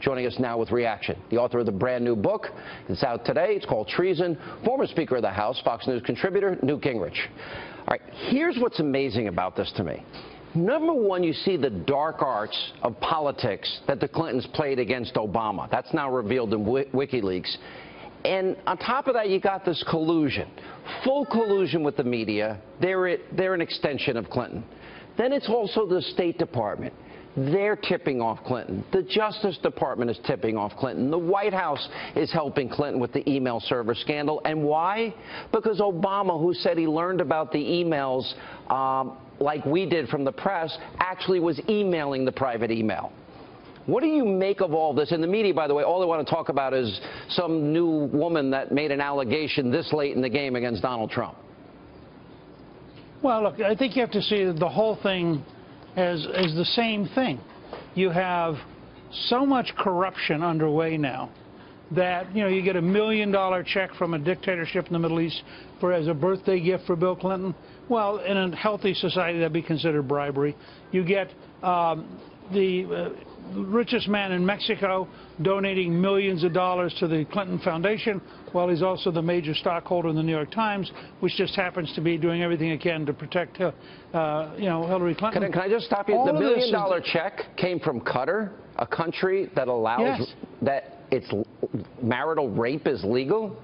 joining us now with reaction. The author of the brand new book. It's out today. It's called Treason. Former Speaker of the House, Fox News contributor, Newt Gingrich. All right, here's what's amazing about this to me. Number one, you see the dark arts of politics that the Clintons played against Obama. That's now revealed in Wikileaks. And on top of that, you got this collusion, full collusion with the media. They're an extension of Clinton. Then it's also the State Department. They're tipping off Clinton. The Justice Department is tipping off Clinton. The White House is helping Clinton with the email server scandal. And why? Because Obama, who said he learned about the emails like we did from the press, actually was emailing the private email. What do you make of all this? And the media, by the way, all they want to talk about is some new woman that made an allegation this late in the game against Donald Trump. Well, look, I think you have to see the whole thing as the same thing. You have so much corruption underway now that, you know, you get $1 million check from a dictatorship in the Middle East as a birthday gift for Bill Clinton. Well, in a healthy society, that'd be considered bribery. You get the richest man in Mexico donating millions of dollars to the Clinton Foundation, while he's also the major stockholder in the New York Times, which just happens to be doing everything it can to protect, Hillary Clinton. Can I just stop you? The $1 million check came from Qatar, a country that allows that its marital rape is legal.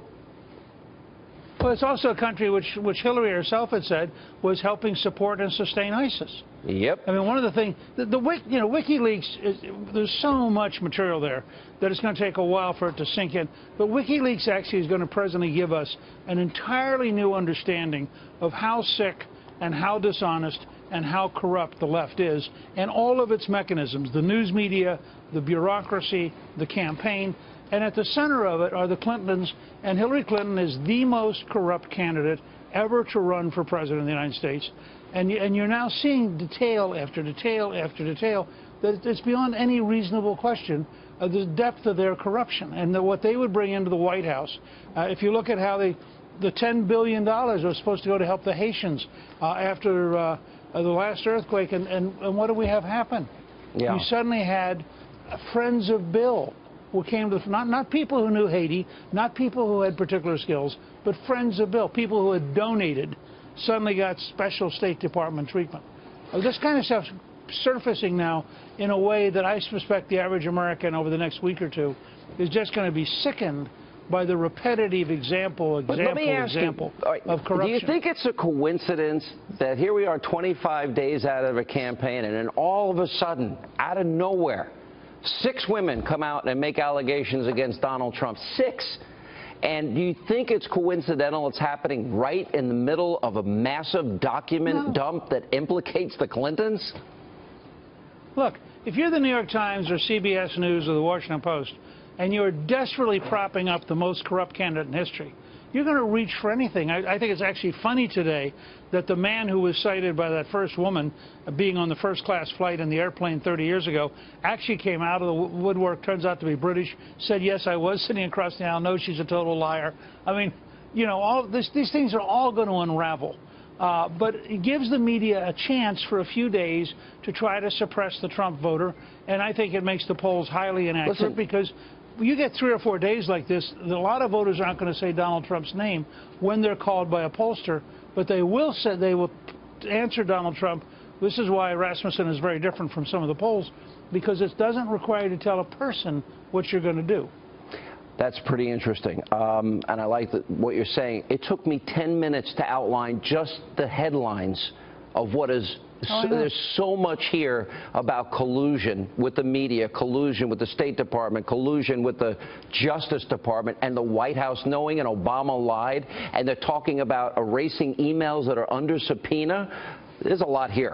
Well, it's also a country which Hillary herself had said was helping support and sustain ISIS. Yep. I mean, one of the things, WikiLeaks, there's so much material there that it's going to take a while for it to sink in. But WikiLeaks actually is going to presently give us an entirely new understanding of how sick and how dishonest and how corrupt the left is, and all of its mechanisms, the news media, the bureaucracy, the campaign. And at the center of it are the Clintons, and Hillary Clinton is the most corrupt candidate ever to run for president of the United States. And you're now seeing detail after detail after detail that it's beyond any reasonable question of the depth of their corruption and what they would bring into the White House. If you look at how the $10 billion was supposed to go to help the Haitians after the last earthquake, and what do we have happen? Yeah. You suddenly had friends of Bill who came to, not people who knew Haiti, not people who had particular skills, but friends of Bill, people who had donated, suddenly got special State Department treatment. This kind of stuff's surfacing now in a way that I suspect the average American over the next week or two is just going to be sickened by the repetitive example of corruption. Do you think it's a coincidence that here we are 25 days out of a campaign, and then all of a sudden, out of nowhere, 6 women come out and make allegations against Donald Trump? 6. And do you think it's coincidental it's happening right in the middle of a massive document dump that implicates the Clintons? Look, if you're the New York Times or CBS News or the Washington Post, and you're desperately propping up the most corrupt candidate in history, you're going to reach for anything. I think it's actually funny today that the man who was cited by that first woman being on the first-class flight in the airplane 30 years ago actually came out of the woodwork, turns out to be British, said, yes, I was sitting across the aisle, no, she's a total liar. I mean, you know, these things are all going to unravel. But it gives the media a chance for a few days to try to suppress the Trump voter, and I think it makes the polls highly inaccurate because you get 3 or 4 days like this, a lot of voters aren't going to say Donald Trump's name when they're called by a pollster, but they will answer Donald Trump. This is why Rasmussen is very different from some of the polls, because it doesn't require you to tell a person what you're going to do. That's pretty interesting. And I like what you're saying. It took me 10 minutes to outline just the headlines of what is. There's so much here about collusion with the media, collusion with the State Department, collusion with the Justice Department and the White House knowing, and Obama lied, and they're talking about erasing emails that are under subpoena. There's a lot here.